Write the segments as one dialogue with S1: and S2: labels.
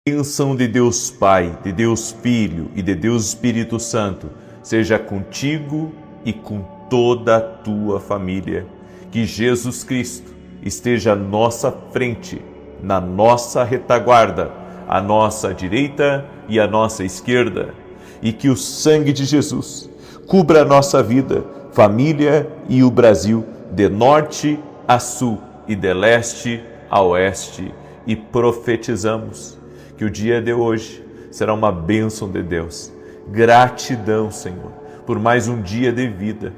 S1: Bênção de Deus Pai, de Deus Filho e de Deus Espírito Santo seja contigo e com toda a tua família. Que Jesus Cristo esteja à nossa frente, na nossa retaguarda, à nossa direita e à nossa esquerda. E que o sangue de Jesus cubra a nossa vida, família e o Brasil, de norte a sul e de leste a oeste. E profetizamos que o dia de hoje será uma bênção de Deus. Gratidão, Senhor, por mais um dia de vida.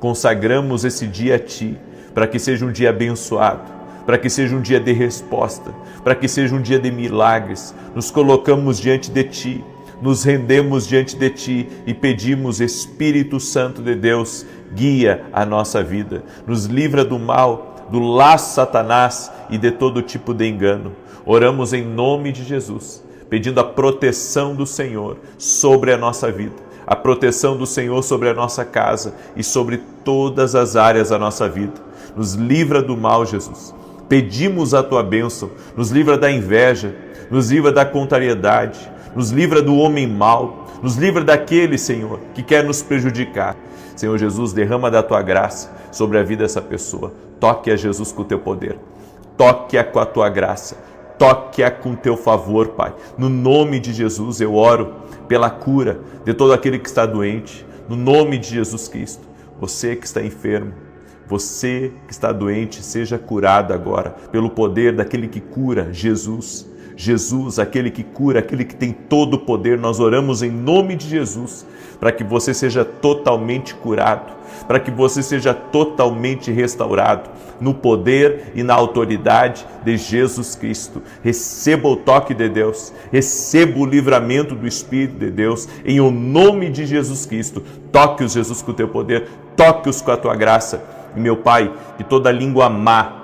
S1: Consagramos esse dia a Ti, para que seja um dia abençoado, para que seja um dia de resposta, para que seja um dia de milagres. Nos colocamos diante de Ti, nos rendemos diante de Ti e pedimos, Espírito Santo de Deus, guia a nossa vida, nos livra do mal, do laço de Satanás e de todo tipo de engano. Oramos em nome de Jesus, pedindo a proteção do Senhor sobre a nossa vida, a proteção do Senhor sobre a nossa casa e sobre todas as áreas da nossa vida. Nos livra do mal, Jesus. Pedimos a Tua bênção, nos livra da inveja, nos livra da contrariedade, nos livra do homem mau, nos livra daquele, Senhor, que quer nos prejudicar. Senhor Jesus, derrama da Tua graça sobre a vida dessa pessoa. Toque a Jesus com o Teu poder, toque-a com a Tua graça, toque-a com Teu favor, Pai. No nome de Jesus eu oro pela cura de todo aquele que está doente, no nome de Jesus Cristo. Você que está enfermo, você que está doente, seja curado agora pelo poder daquele que cura, Jesus. Jesus, aquele que cura, aquele que tem todo o poder. Nós oramos em nome de Jesus para que você seja totalmente curado, para que você seja totalmente restaurado no poder e na autoridade de Jesus Cristo. Receba o toque de Deus, receba o livramento do Espírito de Deus, em o nome de Jesus Cristo. Toque-os, Jesus, com o Teu poder, toque-os com a Tua graça. E, meu Pai, que toda língua má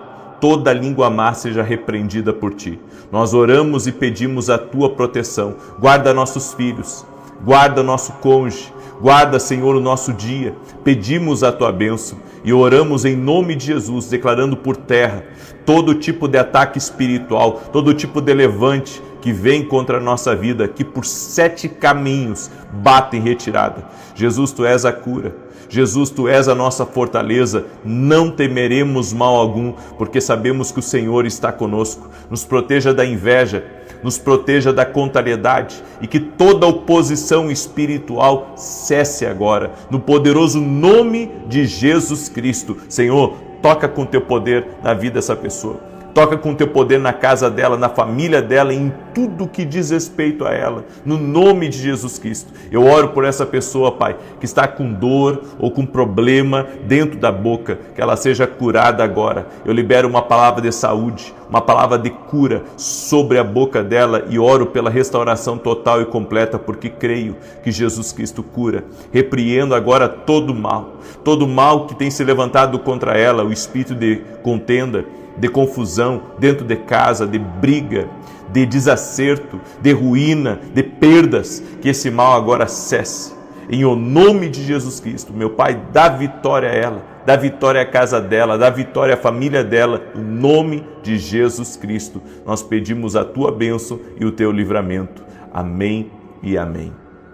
S1: seja repreendida por Ti. Nós oramos e pedimos a Tua proteção. Guarda nossos filhos, guarda nosso cônjuge, guarda, Senhor, o nosso dia. Pedimos a Tua bênção e oramos em nome de Jesus, declarando por terra todo tipo de ataque espiritual, todo tipo de levante que vem contra a nossa vida, que por 7 caminhos bate em retirada. Jesus, Tu és a cura. Jesus, Tu és a nossa fortaleza, não temeremos mal algum, porque sabemos que o Senhor está conosco. Nos proteja da inveja, nos proteja da contrariedade e que toda oposição espiritual cesse agora, no poderoso nome de Jesus Cristo. Senhor, toca com Teu poder na vida dessa pessoa. Toca com Teu poder na casa dela, na família dela, em tudo que diz respeito a ela, no nome de Jesus Cristo. Eu oro por essa pessoa, Pai, que está com dor ou com problema dentro da boca, que ela seja curada agora. Eu libero uma palavra de saúde, uma palavra de cura sobre a boca dela e oro pela restauração total e completa, porque creio que Jesus Cristo cura. Repreendo agora todo mal que tem se levantado contra ela, o espírito de contenda, de confusão dentro de casa, de briga, de desacerto, de ruína, de perdas, que esse mal agora cesse. Em o nome de Jesus Cristo, meu Pai, dá vitória a ela, dá vitória à casa dela, dá vitória à família dela, em nome de Jesus Cristo. Nós pedimos a Tua bênção e o Teu livramento. Amém e amém.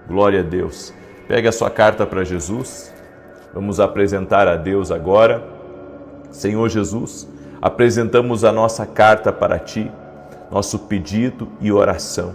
S1: Glória a Deus. Pega a sua carta para Jesus. Vamos apresentar a Deus agora. Senhor Jesus, apresentamos a nossa carta para Ti, nosso pedido e oração,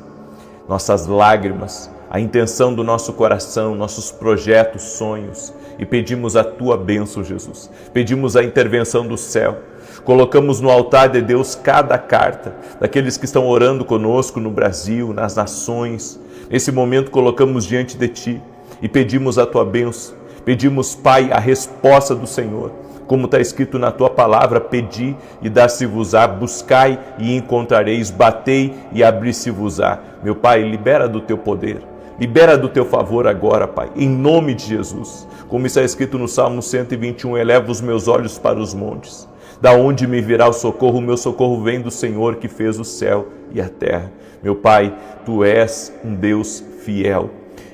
S1: nossas lágrimas, a intenção do nosso coração, nossos projetos, sonhos, e pedimos a Tua bênção, Jesus. Pedimos a intervenção do céu. Colocamos no altar de Deus cada carta daqueles que estão orando conosco no Brasil, nas nações. Nesse momento colocamos diante de Ti e pedimos a Tua bênção. Pedimos, Pai, a resposta do Senhor. Como está escrito na Tua palavra, pedi e dar-se-vos-á, buscai e encontrareis, batei e abrir-se-vos-á. Meu Pai, libera do Teu poder, libera do Teu favor agora, Pai, em nome de Jesus. Como está escrito no Salmo 121, eleva os meus olhos para os montes. Da onde me virá o socorro? O meu socorro vem do Senhor que fez o céu e a terra. Meu Pai, Tu és um Deus fiel.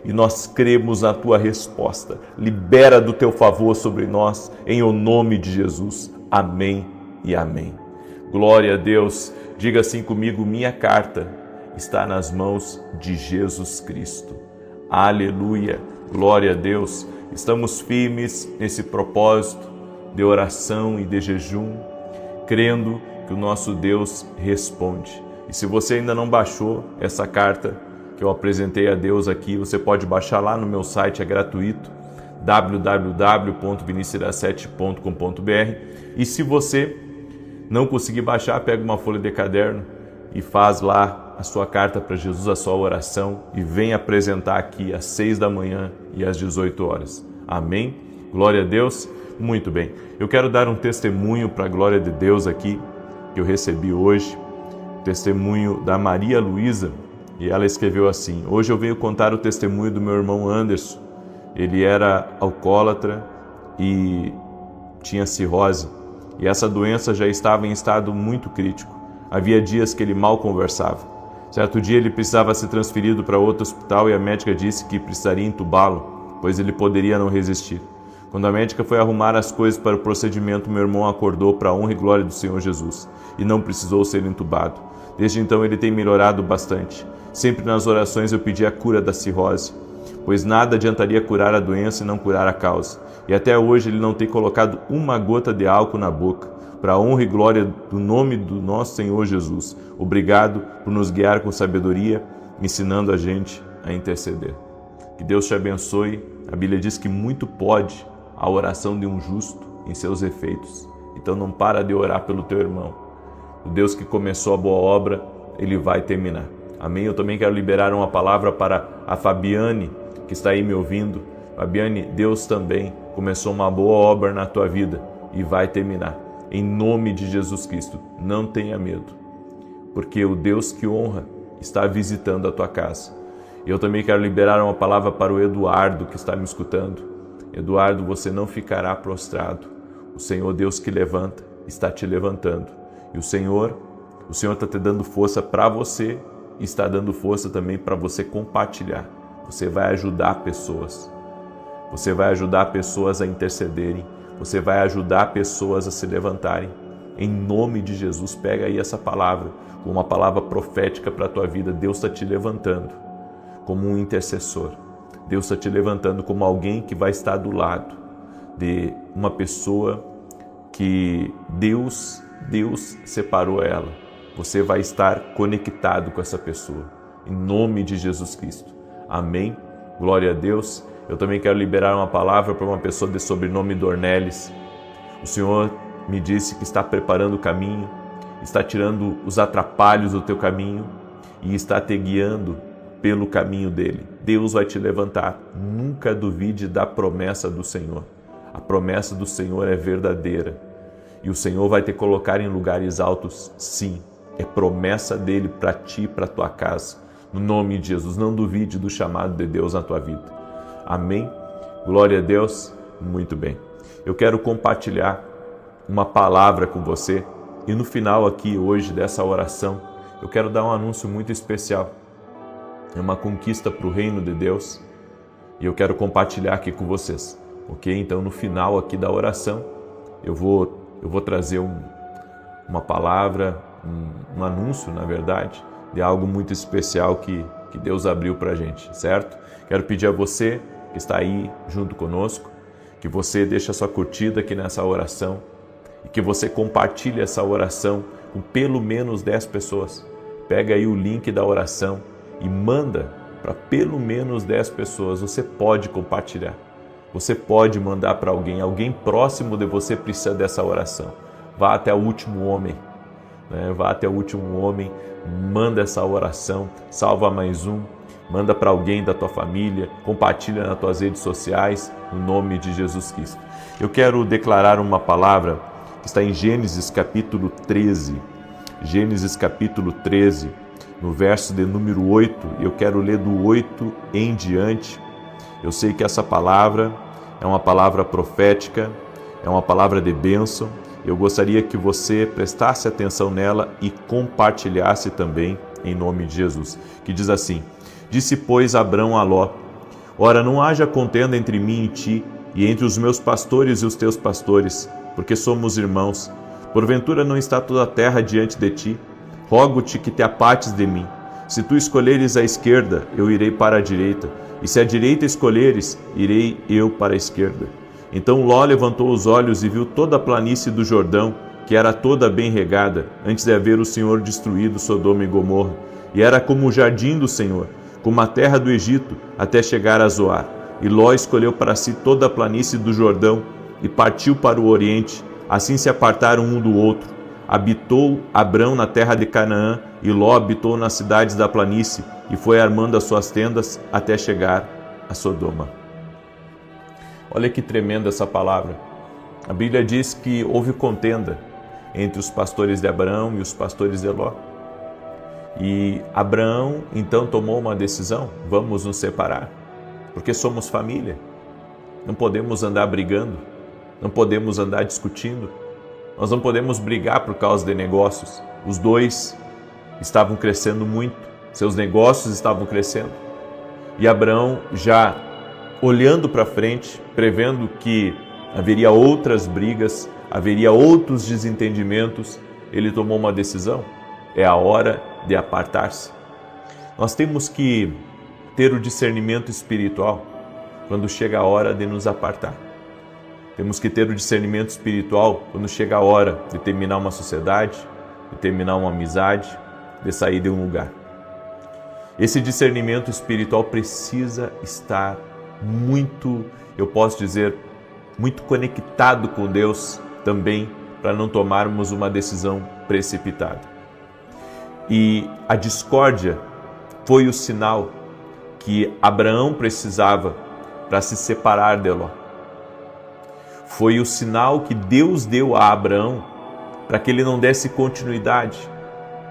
S1: E nós cremos na Tua resposta. Libera do Teu favor sobre nós, em o nome de Jesus. Amém e amém. Glória a Deus. Diga assim comigo: minha carta está nas mãos de Jesus Cristo. Aleluia! Glória a Deus! Estamos firmes nesse propósito de oração e de jejum, crendo que o nosso Deus responde. E se você ainda não baixou essa carta que eu apresentei a Deus aqui, você pode baixar lá no meu site, é gratuito, www.vinicius7.com.br. E se você não conseguir baixar, pega uma folha de caderno e faz lá a sua carta para Jesus, a sua oração, e vem apresentar aqui às 6 da manhã e às 18 horas. Amém? Glória a Deus. Muito bem. Eu quero dar um testemunho para a glória de Deus aqui, que eu recebi hoje, testemunho da Maria Luísa, e ela escreveu assim: hoje eu venho contar o testemunho do meu irmão Anderson. Ele era alcoólatra e tinha cirrose, e essa doença já estava em estado muito crítico. Havia dias que ele mal conversava. Certo dia ele precisava ser transferido para outro hospital e a médica disse que precisaria entubá-lo, pois ele poderia não resistir. Quando a médica foi arrumar as coisas para o procedimento, meu irmão acordou para a honra e glória do Senhor Jesus e não precisou ser entubado. Desde então ele tem melhorado bastante. Sempre nas orações eu pedi a cura da cirrose, pois nada adiantaria curar a doença e não curar a causa. E até hoje ele não tem colocado uma gota de álcool na boca, para a honra e glória do nome do nosso Senhor Jesus. Obrigado por nos guiar com sabedoria, ensinando a gente a interceder. Que Deus te abençoe. A Bíblia diz que muito pode a oração de um justo em seus efeitos. Então não para de orar pelo teu irmão. O Deus que começou a boa obra, Ele vai terminar. Amém? Eu também quero liberar uma palavra para a Fabiane, que está aí me ouvindo. Fabiane, Deus também começou uma boa obra na tua vida e vai terminar. Em nome de Jesus Cristo, não tenha medo, porque o Deus que honra está visitando a tua casa. Eu também quero liberar uma palavra para o Eduardo que está me escutando. Eduardo, você não ficará prostrado. O Senhor Deus que levanta, está te levantando. E o Senhor está te dando força para você e está dando força também para você compartilhar. Você vai ajudar pessoas. Você vai ajudar pessoas a intercederem. Você vai ajudar pessoas a se levantarem. Em nome de Jesus, pega aí essa palavra, uma palavra profética para a tua vida. Deus está te levantando como um intercessor. Deus está te levantando como alguém que vai estar do lado de uma pessoa que Deus separou ela. Você vai estar conectado com essa pessoa. Em nome de Jesus Cristo. Amém? Glória a Deus. Eu também quero liberar uma palavra para uma pessoa de sobrenome Dornelles. O Senhor me disse que está preparando o caminho, está tirando os atrapalhos do teu caminho e está te guiando pelo caminho dele. Deus vai te levantar. Nunca duvide da promessa do Senhor. A promessa do Senhor é verdadeira. E o Senhor vai te colocar em lugares altos, sim. É promessa dele para ti e para a tua casa. No nome de Jesus, não duvide do chamado de Deus na tua vida. Amém? Glória a Deus. Muito bem. Eu quero compartilhar uma palavra com você e no final aqui hoje dessa oração eu quero dar um anúncio muito especial. É uma conquista para o reino de Deus e eu quero compartilhar aqui com vocês, ok? Então no final aqui da oração eu vou trazer uma palavra, um anúncio na verdade, de algo muito especial que Deus abriu para a gente, certo? Quero pedir a você que está aí junto conosco, que você deixe a sua curtida aqui nessa oração e que você compartilhe essa oração com pelo menos 10 pessoas. Pega aí o link da oração e manda para pelo menos 10 pessoas. Você pode compartilhar, você pode mandar para alguém próximo de você precisa dessa oração. Vá até o último homem, vá até o último homem, manda essa oração, salva mais um. Manda para alguém da tua família, compartilha nas tuas redes sociais, no nome de Jesus Cristo. Eu quero declarar uma palavra que está em Gênesis capítulo 13. Gênesis capítulo 13, no verso de número 8. Eu quero ler do 8 em diante. Eu sei que essa palavra é uma palavra profética, é uma palavra de bênção. Eu gostaria que você prestasse atenção nela e compartilhasse também, em nome de Jesus. Que diz assim: Disse, pois, Abrão a Ló: Ora, não haja contenda entre mim e ti, e entre os meus pastores e os teus pastores, porque somos irmãos. Porventura não está toda a terra diante de ti? Rogo-te que te apartes de mim. Se tu escolheres a esquerda, eu irei para a direita, e se a direita escolheres, irei eu para a esquerda. Então Ló levantou os olhos e viu toda a planície do Jordão, que era toda bem regada, antes de haver o Senhor destruído Sodoma e Gomorra, e era como o jardim do Senhor, como a terra do Egito, até chegar a Zoar. E Ló escolheu para si toda a planície do Jordão, e partiu para o oriente. Assim se apartaram um do outro. Habitou Abrão na terra de Canaã, e Ló habitou nas cidades da planície, e foi armando as suas tendas até chegar a Sodoma. Olha que tremenda essa palavra. A Bíblia diz que houve contenda entre os pastores de Abraão e os pastores de Ló. E Abraão então tomou uma decisão: vamos nos separar, porque somos família. Não podemos andar brigando, não podemos andar discutindo, nós não podemos brigar por causa de negócios. Os dois estavam crescendo muito, seus negócios estavam crescendo. E Abraão, já olhando para frente, prevendo que haveria outras brigas, haveria outros desentendimentos, ele tomou uma decisão: é a hora de apartar-se. Nós temos que ter o discernimento espiritual quando chega a hora de nos apartar. Temos que ter o discernimento espiritual quando chega a hora de terminar uma sociedade, de terminar uma amizade, de sair de um lugar. Esse discernimento espiritual precisa estar muito, eu posso dizer, muito conectado com Deus também, para não tomarmos uma decisão precipitada. E a discórdia foi o sinal que Abraão precisava para se separar de Ló. Foi o sinal que Deus deu a Abraão para que ele não desse continuidade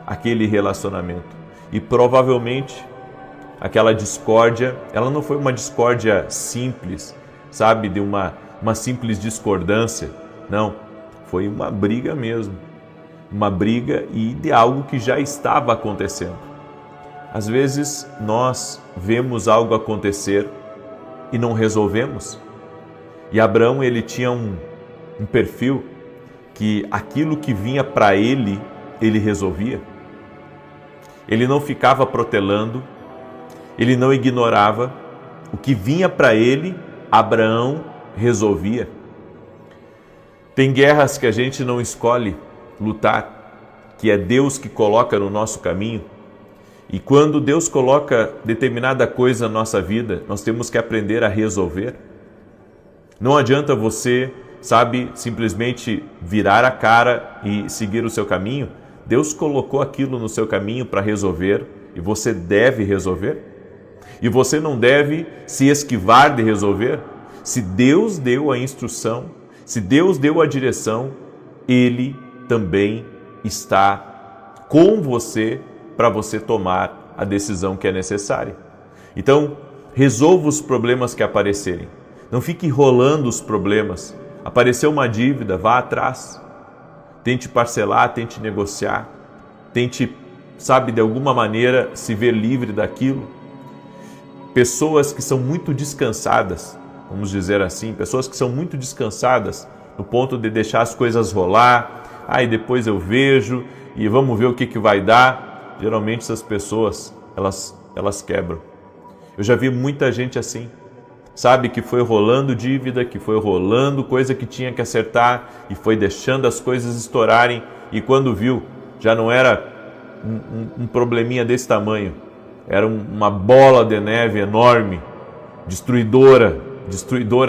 S1: àquele relacionamento. E provavelmente aquela discórdia, ela não foi uma discórdia simples, sabe, de uma simples discordância. Não, foi uma briga mesmo. Uma briga e de algo que já estava acontecendo. Às vezes nós vemos algo acontecer e não resolvemos. E Abraão, ele tinha um perfil que aquilo que vinha para ele, ele resolvia. Ele não ficava protelando, ele não ignorava. O que vinha para ele, Abraão resolvia. Tem guerras que a gente não escolhe lutar, que é Deus que coloca no nosso caminho. E quando Deus coloca determinada coisa na nossa vida, nós temos que aprender a resolver. Não adianta você, sabe, simplesmente virar a cara e seguir o seu caminho. Deus colocou aquilo no seu caminho para resolver e você deve resolver. E você não deve se esquivar de resolver. Se Deus deu a instrução, se Deus deu a direção, Ele também está com você para você tomar a decisão que é necessária. Então, resolva os problemas que aparecerem. Não fique enrolando os problemas. Apareceu uma dívida, vá atrás. Tente parcelar, tente negociar. Tente, sabe, de alguma maneira se ver livre daquilo. Pessoas que são muito descansadas, vamos dizer assim, pessoas que são muito descansadas no ponto de deixar as coisas rolar, e depois eu vejo e vamos ver o que vai dar. Geralmente essas pessoas, elas quebram. Eu já vi muita gente assim, sabe, que foi rolando dívida, que foi rolando coisa que tinha que acertar e foi deixando as coisas estourarem e quando viu, já não era um probleminha desse tamanho, era uma bola de neve enorme, destruidora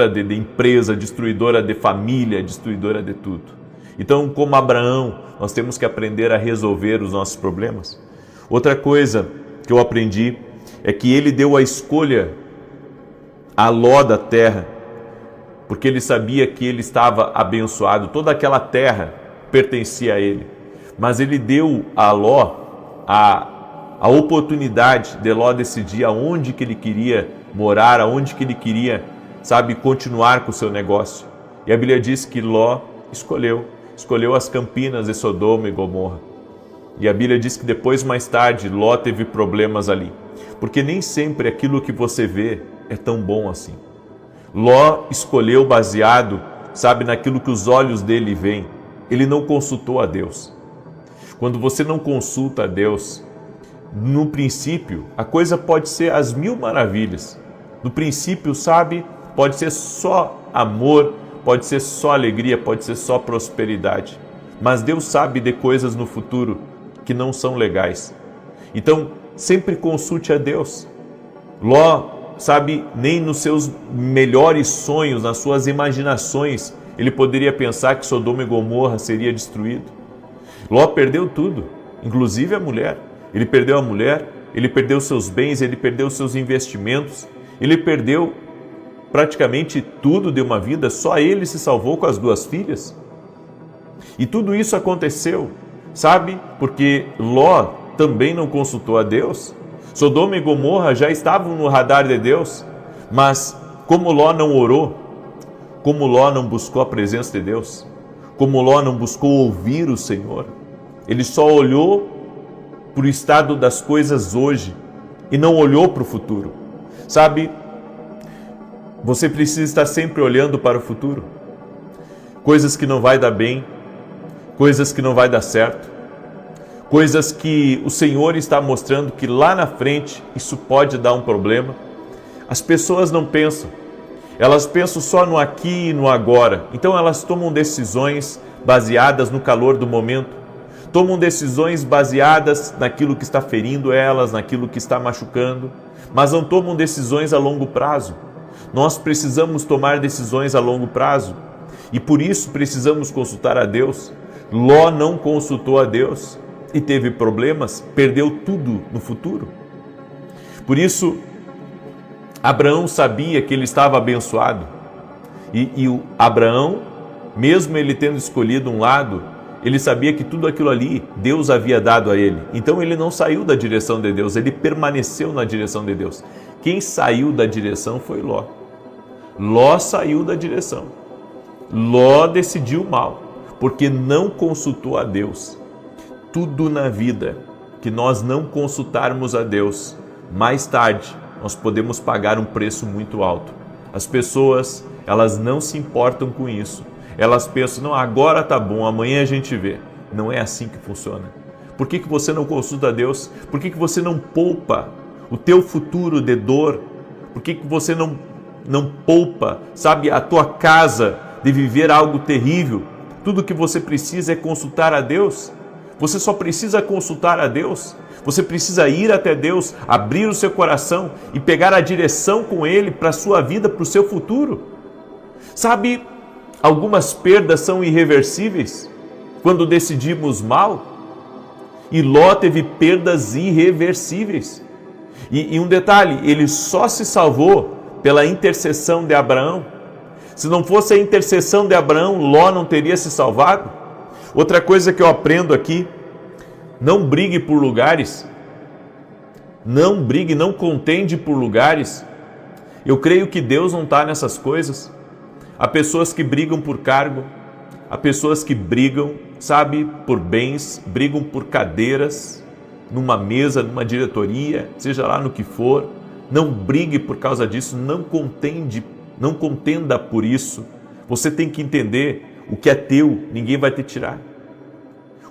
S1: de empresa, destruidora de família, destruidora de tudo. Então, como Abraão, nós temos que aprender a resolver os nossos problemas. Outra coisa que eu aprendi é que ele deu a escolha a Ló da terra, porque ele sabia que ele estava abençoado, toda aquela terra pertencia a ele. Mas ele deu a Ló a oportunidade de Ló decidir aonde que ele queria morar, aonde que ele queria, sabe, continuar com o seu negócio. E a Bíblia diz que Ló escolheu as campinas de Sodoma e Gomorra. E a Bíblia diz que depois, mais tarde, Ló teve problemas ali. Porque nem sempre aquilo que você vê é tão bom assim. Ló escolheu baseado, sabe, naquilo que os olhos dele veem. Ele não consultou a Deus. Quando você não consulta a Deus, no princípio, a coisa pode ser às mil maravilhas. No princípio, sabe, pode ser só amor, pode ser só alegria, pode ser só prosperidade. Mas Deus sabe de coisas no futuro que não são legais. Então, sempre consulte a Deus. Ló, sabe, nem nos seus melhores sonhos, nas suas imaginações, ele poderia pensar que Sodoma e Gomorra seria destruído. Ló perdeu tudo, inclusive a mulher. Ele perdeu a mulher, ele perdeu seus bens, ele perdeu seus investimentos, ele perdeu praticamente tudo de uma vida, só ele se salvou com as 2 filhas. E tudo isso aconteceu, sabe, porque Ló também não consultou a Deus. Sodoma e Gomorra já estavam no radar de Deus, mas como Ló não orou, como Ló não buscou a presença de Deus, como Ló não buscou ouvir o Senhor, ele só olhou para o estado das coisas hoje e não olhou para o futuro. Sabe, você precisa estar sempre olhando para o futuro. Coisas que não vai dar bem, coisas que não vai dar certo, coisas que o Senhor está mostrando que lá na frente isso pode dar um problema. As pessoas não pensam, elas pensam só no aqui e no agora. Então elas tomam decisões baseadas no calor do momento, tomam decisões baseadas naquilo que está ferindo elas, naquilo que está machucando, mas não tomam decisões a longo prazo. Nós precisamos tomar decisões a longo prazo e por isso precisamos consultar a Deus. Ló não consultou a Deus e teve problemas, perdeu tudo no futuro. Por isso, Abraão sabia que ele estava abençoado. E o Abraão, mesmo ele tendo escolhido um lado, ele sabia que tudo aquilo ali Deus havia dado a ele. Então ele não saiu da direção de Deus, ele permaneceu na direção de Deus. Quem saiu da direção foi Ló. Ló saiu da direção. Ló decidiu mal, porque não consultou a Deus. Tudo na vida que nós não consultarmos a Deus, mais tarde nós podemos pagar um preço muito alto. As pessoas, elas não se importam com isso. Elas pensam, não, agora tá bom, amanhã a gente vê. Não é assim que funciona. Por que você não consulta a Deus? Por que você não poupa o teu futuro de dor? Por que você não poupa, sabe, a tua casa de viver algo terrível? Tudo que você precisa é consultar a Deus. Você só precisa consultar a Deus. Você precisa ir até Deus, abrir o seu coração e pegar a direção com Ele para a sua vida, para o seu futuro. Sabe, algumas perdas são irreversíveis quando decidimos mal. E Ló teve perdas irreversíveis. E um detalhe, ele só se salvou pela intercessão de Abraão. Se não fosse a intercessão de Abraão, Ló não teria se salvado. Outra coisa que eu aprendo aqui, não brigue por lugares. Não brigue, não contende por lugares. Eu creio que Deus não está nessas coisas. Há pessoas que brigam por cargo, há pessoas que brigam, sabe, por bens, brigam por cadeiras, numa mesa, numa diretoria, seja lá no que for. Não brigue por causa disso, não contenda por isso. Você tem que entender, o que é teu, ninguém vai te tirar.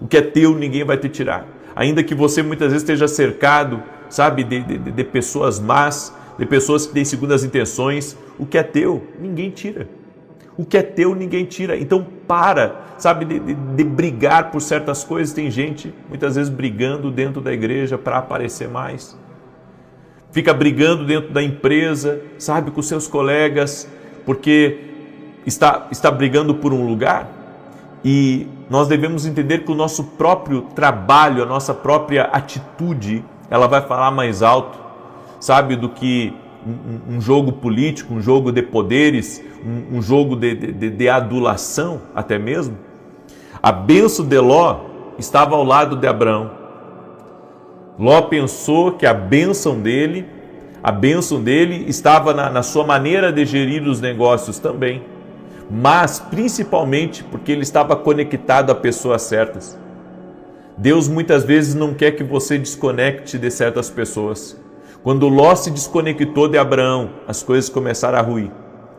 S1: O que é teu, ninguém vai te tirar. Ainda que você muitas vezes esteja cercado, sabe, de pessoas más, de pessoas que têm segundas intenções, o que é teu, ninguém tira. O que é teu, ninguém tira. Então para, sabe, de brigar por certas coisas. Tem gente, muitas vezes, brigando dentro da igreja para aparecer mais. Fica brigando dentro da empresa, sabe, com seus colegas, porque está brigando por um lugar. E nós devemos entender que o nosso próprio trabalho, a nossa própria atitude, ela vai falar mais alto, sabe, do que um jogo político, um jogo de poderes, um jogo de adulação até mesmo. A bênção de Ló estava ao lado de Abraão. Ló pensou que a bênção dele estava na sua maneira de gerir os negócios também, mas principalmente porque ele estava conectado a pessoas certas. Deus muitas vezes não quer que você desconecte de certas pessoas. Quando Ló se desconectou de Abraão, as coisas começaram a ruir.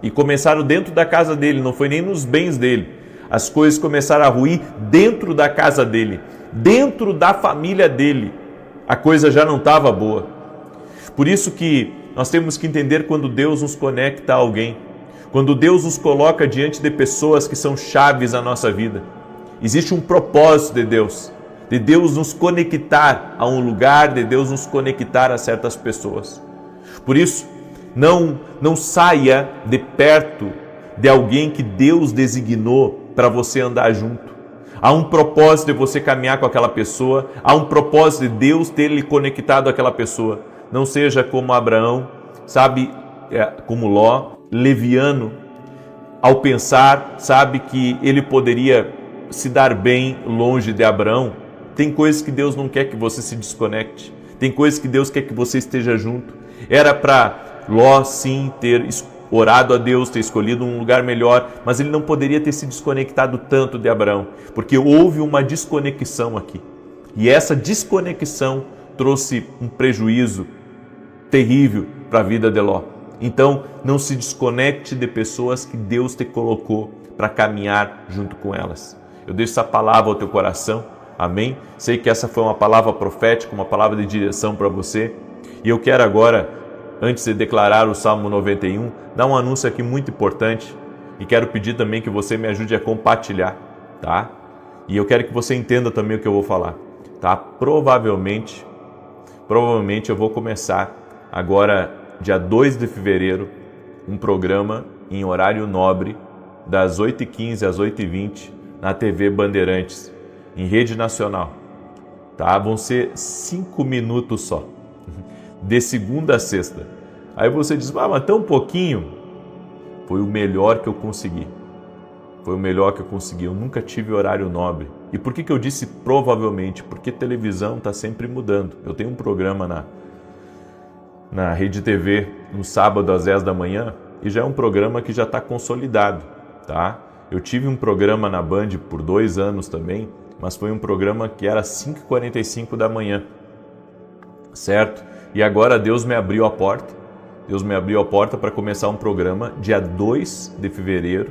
S1: E começaram dentro da casa dele, não foi nem nos bens dele. As coisas começaram a ruir dentro da casa dele, dentro da família dele. A coisa já não estava boa. Por isso que nós temos que entender quando Deus nos conecta a alguém, quando Deus nos coloca diante de pessoas que são chaves na nossa vida. Existe um propósito de Deus nos conectar a um lugar, de Deus nos conectar a certas pessoas. Por isso, não saia de perto de alguém que Deus designou para você andar junto. Há um propósito de você caminhar com aquela pessoa, há um propósito de Deus ter lhe conectado àquela pessoa. Não seja como Abraão, sabe, como Ló, leviano, ao pensar, sabe, que ele poderia se dar bem longe de Abraão. Tem coisas que Deus não quer que você se desconecte, tem coisas que Deus quer que você esteja junto. Era para Ló, sim, ter orado a Deus, ter escolhido um lugar melhor, mas ele não poderia ter se desconectado tanto de Abraão, porque houve uma desconexão aqui. E essa desconexão trouxe um prejuízo terrível para a vida de Ló. Então, não se desconecte de pessoas que Deus te colocou para caminhar junto com elas. Eu deixo essa palavra ao teu coração, amém? Sei que essa foi uma palavra profética, uma palavra de direção para você. E eu quero agora, antes de declarar o Salmo 91, dar um anúncio aqui muito importante. E quero pedir também que você me ajude a compartilhar, tá? E eu quero que você entenda também o que eu vou falar, tá? Provavelmente eu vou começar agora, dia 2 de fevereiro, um programa em horário nobre, das 8h15 às 8h20, na TV Bandeirantes, em rede nacional. Tá? Vão ser 5 minutos só, de segunda a sexta. Aí você diz, mas tão pouquinho? Foi o melhor que eu consegui. Foi o melhor que eu consegui. Eu nunca tive horário nobre. E por que eu disse provavelmente? Porque televisão está sempre mudando. Eu tenho um programa na Rede TV, no sábado às 10 da manhã, e já é um programa que já está consolidado, tá? Eu tive um programa na Band por 2 anos também, mas foi um programa que era 5h45 da manhã, certo? E agora Deus me abriu a porta para começar um programa dia 2 de fevereiro,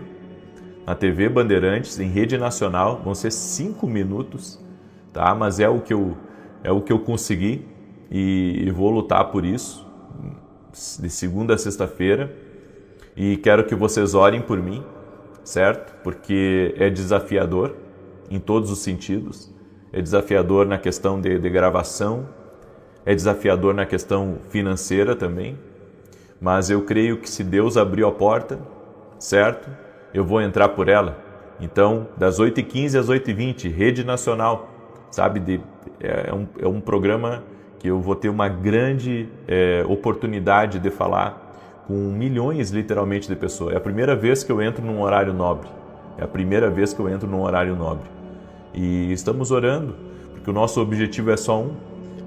S1: na TV Bandeirantes, em rede nacional. Vão ser 5 minutos, tá? Mas é o que eu consegui e vou lutar por isso, de segunda a sexta-feira, e quero que vocês orem por mim, certo? Porque é desafiador em todos os sentidos, é desafiador na questão de gravação, é desafiador na questão financeira também, mas eu creio que se Deus abriu a porta, certo? Eu vou entrar por ela. Então, das 8h15 às 8h20, rede nacional, sabe? É um programa que eu vou ter uma grande oportunidade de falar com milhões, literalmente, de pessoas. É a primeira vez que eu entro num horário nobre. E estamos orando, porque o nosso objetivo é só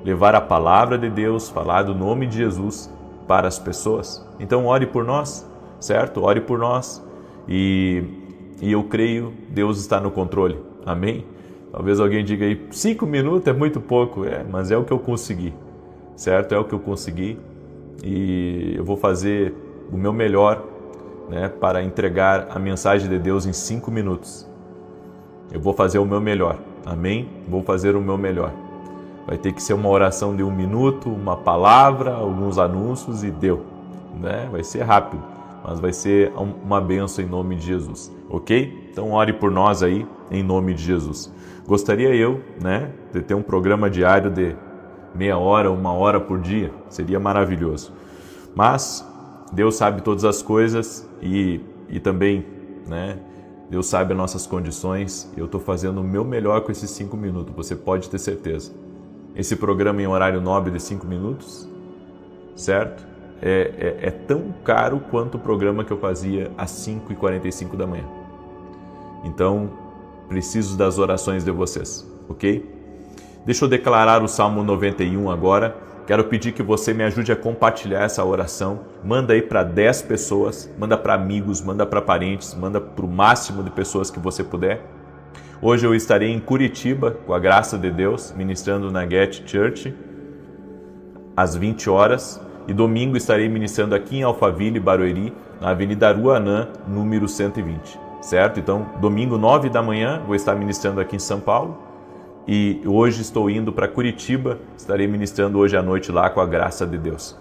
S1: levar a palavra de Deus, falar do nome de Jesus para as pessoas. Então, ore por nós, certo? Ore por nós. E eu creio, Deus está no controle. Amém? Talvez alguém diga aí, 5 minutos é muito pouco, mas é o que eu consegui, certo? É o que eu consegui e eu vou fazer o meu melhor, né, para entregar a mensagem de Deus em 5 minutos. Eu vou fazer o meu melhor, amém? Vou fazer o meu melhor. Vai ter que ser uma oração de 1 minuto, uma palavra, alguns anúncios e deu, né? Vai ser rápido, mas vai ser uma bênção em nome de Jesus, ok? Então ore por nós aí, em nome de Jesus. Gostaria eu, né, de ter um programa diário de meia hora, 1 hora por dia, seria maravilhoso. Mas Deus sabe todas as coisas e também, né, Deus sabe as nossas condições. Eu estou fazendo o meu melhor com esses 5 minutos, você pode ter certeza. Esse programa em horário nobre de 5 minutos, certo? É tão caro quanto o programa que eu fazia às 5h45 da manhã. Então, preciso das orações de vocês, ok? Deixa eu declarar o Salmo 91 agora. Quero pedir que você me ajude a compartilhar essa oração. Manda aí para 10 pessoas, manda para amigos, manda para parentes, manda para o máximo de pessoas que você puder. Hoje eu estarei em Curitiba, com a graça de Deus, ministrando na Get Church, às 20 horas. E domingo estarei ministrando aqui em Alphaville, Barueri, na Avenida Aruanã, número 120. Certo? Então, domingo, 9 da manhã, vou estar ministrando aqui em São Paulo. e hoje estou indo para Curitiba, estarei ministrando hoje à noite lá com a graça de Deus.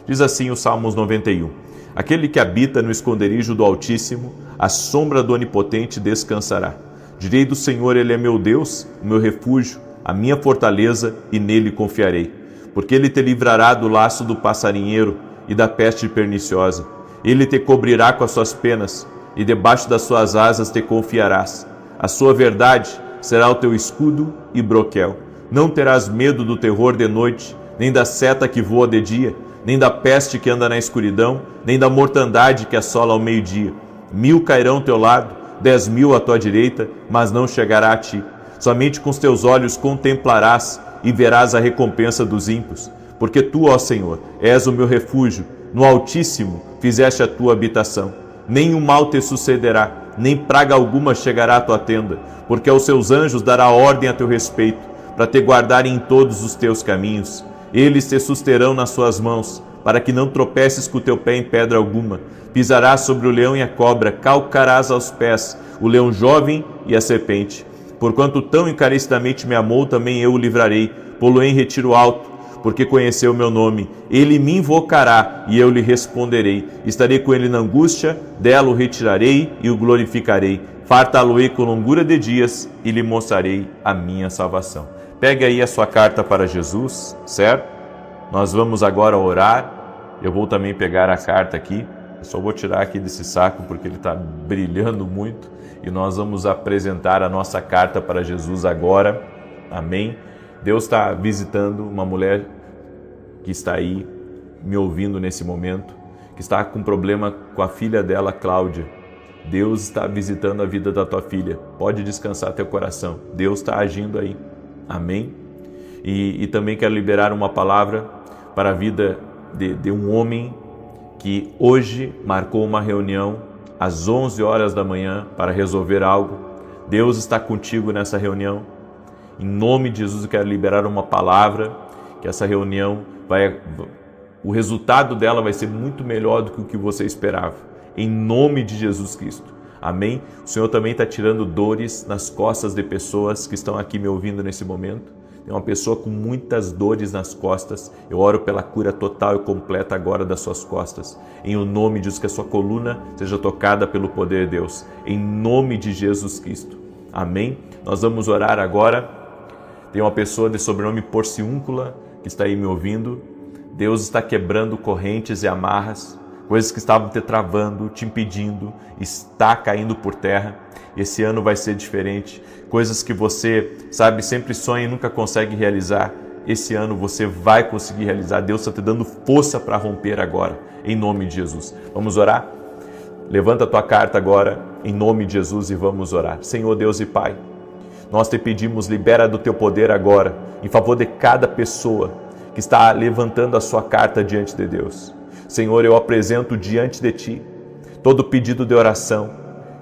S1: Diz assim o Salmos 91: Aquele que habita no esconderijo do Altíssimo, à sombra do Onipotente descansará. Direi do Senhor, Ele é meu Deus, o meu refúgio, a minha fortaleza, e nele confiarei. Porque Ele te livrará do laço do passarinheiro e da peste perniciosa. Ele te cobrirá com as suas penas, e debaixo das suas asas te confiarás. A sua verdade será o teu escudo e broquel. Não terás medo do terror de noite, nem da seta que voa de dia, nem da peste que anda na escuridão, nem da mortandade que assola ao meio-dia. 1000 cairão ao teu lado, 10.000 à tua direita, mas não chegará a ti. Somente com os teus olhos contemplarás e verás a recompensa dos ímpios. Porque tu, ó Senhor, és o meu refúgio, no Altíssimo fizeste a tua habitação. Nenhum mal te sucederá, nem praga alguma chegará à tua tenda, porque aos seus anjos dará ordem a teu respeito, para te guardarem em todos os teus caminhos. Eles te susterão nas suas mãos, para que não tropeces com o teu pé em pedra alguma. Pisarás sobre o leão e a cobra, calcarás aos pés o leão jovem e a serpente. Porquanto tão encarecidamente me amou, também eu o livrarei, pô-lo-ei em retiro alto, porque conheceu o meu nome. Ele me invocará e eu lhe responderei. Estarei com ele na angústia, dela o retirarei e o glorificarei. Fartá-lo-ei com longura de dias e lhe mostrarei a minha salvação. Pegue aí a sua carta para Jesus, certo? Nós vamos agora orar. Eu vou também pegar a carta aqui. Eu só vou tirar aqui desse saco porque ele está brilhando muito. E nós vamos apresentar a nossa carta para Jesus agora. Amém? Deus está visitando uma mulher que está aí me ouvindo nesse momento, que está com problema com a filha dela, Cláudia. Deus está visitando a vida da tua filha. Pode descansar teu coração. Deus está agindo aí. Amém? E também quero liberar uma palavra para a vida de um homem que hoje marcou uma reunião às 11 horas da manhã para resolver algo. Deus está contigo nessa reunião. Em nome de Jesus eu quero liberar uma palavra, que essa reunião o resultado dela vai ser muito melhor do que o que você esperava. Em nome de Jesus Cristo. Amém? O Senhor também está tirando dores nas costas de pessoas que estão aqui me ouvindo nesse momento. Tem uma pessoa com muitas dores nas costas. Eu oro pela cura total e completa agora das suas costas. Em o nome de Jesus, que a sua coluna seja tocada pelo poder de Deus. Em nome de Jesus Cristo. Amém? Nós vamos orar agora. Tem uma pessoa de sobrenome Porciúncula que está aí me ouvindo. Deus está quebrando correntes e amarras, coisas que estavam te travando, te impedindo, está caindo por terra. Esse ano vai ser diferente. Coisas que você, sempre sonha e nunca consegue realizar. Esse ano você vai conseguir realizar. Deus está te dando força para romper agora, em nome de Jesus. Vamos orar? Levanta a tua carta agora, em nome de Jesus, e vamos orar. Senhor Deus e Pai, nós te pedimos, libera do teu poder agora, em favor de cada pessoa que está levantando a sua carta diante de Deus. Senhor, eu apresento diante de Ti todo pedido de oração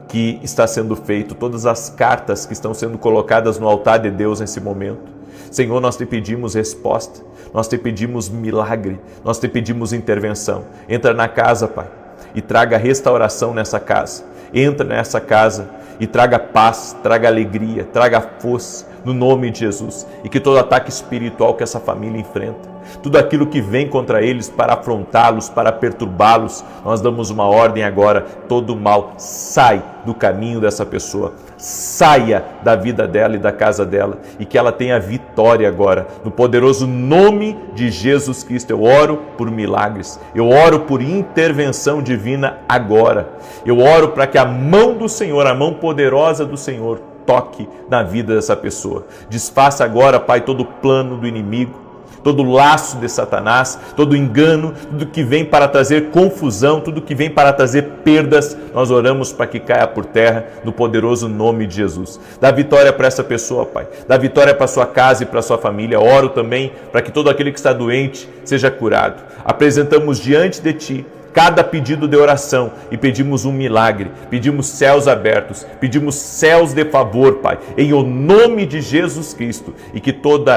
S1: que está sendo feito, todas as cartas que estão sendo colocadas no altar de Deus nesse momento. Senhor, nós te pedimos resposta, nós te pedimos milagre, nós te pedimos intervenção. Entra na casa, Pai, e traga restauração nessa casa. Entra nessa casa e traga paz, traga alegria, traga força, no nome de Jesus. E que todo ataque espiritual que essa família enfrenta, tudo aquilo que vem contra eles para afrontá-los, para perturbá-los, nós damos uma ordem agora. Todo mal sai do caminho dessa pessoa, saia da vida dela e da casa dela, e que ela tenha vitória agora, no poderoso nome de Jesus Cristo. Eu oro por milagres, eu oro por intervenção divina agora, eu oro para que a mão do Senhor, a mão poderosa do Senhor, toque na vida dessa pessoa. Desfaça agora, Pai, todo plano do inimigo, todo laço de Satanás, todo engano, tudo que vem para trazer confusão, tudo que vem para trazer perdas, nós oramos para que caia por terra, no poderoso nome de Jesus. Dá vitória para essa pessoa, Pai. Dá vitória para sua casa e para sua família. Oro também para que todo aquele que está doente seja curado. Apresentamos diante de Ti cada pedido de oração e pedimos um milagre, pedimos céus abertos, pedimos céus de favor, Pai, em o nome de Jesus Cristo, e que todo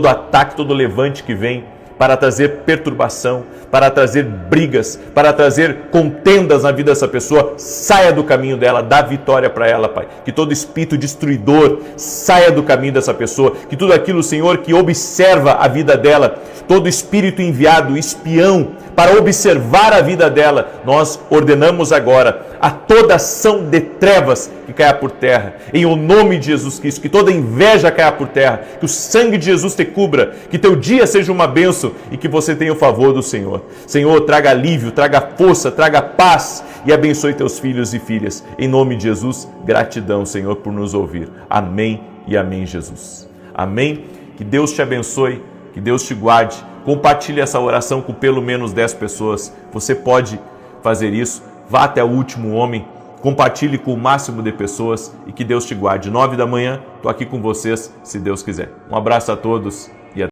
S1: ataque, todo levante que vem para trazer perturbação, para trazer brigas, para trazer contendas na vida dessa pessoa, saia do caminho dela, dá vitória para ela, Pai. Que todo espírito destruidor saia do caminho dessa pessoa, que tudo aquilo, Senhor, que observa a vida dela, todo espírito enviado, espião, para observar a vida dela, nós ordenamos agora a toda ação de trevas que caia por terra, em o nome de Jesus Cristo, que toda inveja caia por terra, que o sangue de Jesus te cubra, que teu dia seja uma bênção e que você tenha o favor do Senhor. Senhor, traga alívio, traga força, traga paz e abençoe teus filhos e filhas. Em nome de Jesus, gratidão, Senhor, por nos ouvir. Amém e amém, Jesus. Amém. Que Deus te abençoe, que Deus te guarde. Compartilhe essa oração com pelo menos 10 pessoas. Você pode fazer isso. Vá até o último homem. Compartilhe com o máximo de pessoas e que Deus te guarde. 9 da manhã, estou aqui com vocês, se Deus quiser. Um abraço a todos.